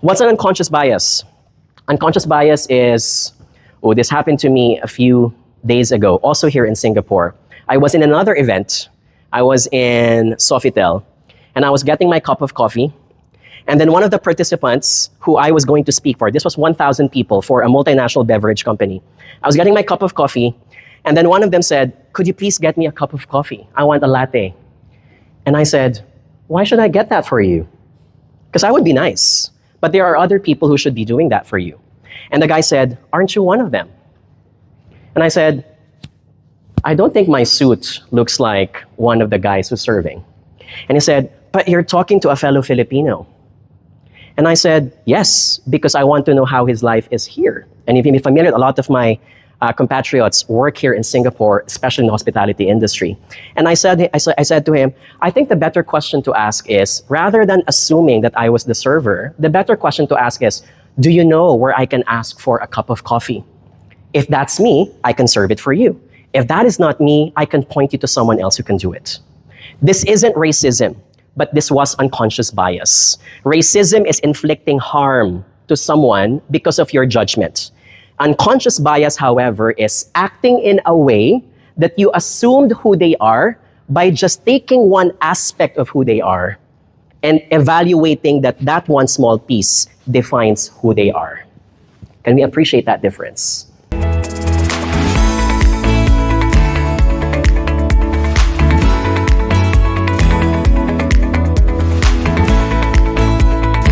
What's an unconscious bias? Unconscious bias is, oh, this happened to me a few days ago, also here in Singapore. I was in another event. I was in Sofitel, and I was getting my cup of coffee. And then one of the participants who I was going to speak for, this was 1,000 people for a multinational beverage company. I was getting my cup of coffee, and then one of them said, could you please get me a cup of coffee? I want a latte. And I said, why should I get that for you? Because I would be nice. But there are other people who should be doing that for you. And the guy said, aren't you one of them? And I said, I don't think my suit looks like one of the guys who's serving. And he said, but you're talking to a fellow Filipino. And I said, yes, because I want to know how his life is here. And if you're familiar, a lot of my compatriots work here in Singapore, especially in the hospitality industry. And I said to him, I think the better question to ask is, rather than assuming that I was the server, the better question to ask is, do you know where I can ask for a cup of coffee? If that's me, I can serve it for you. If that is not me, I can point you to someone else who can do it. This isn't racism, but this was unconscious bias. Racism is inflicting harm to someone because of your judgment. Unconscious bias, however, is acting in a way that you assumed who they are by just taking one aspect of who they are and evaluating that one small piece defines who they are. Can we appreciate that difference?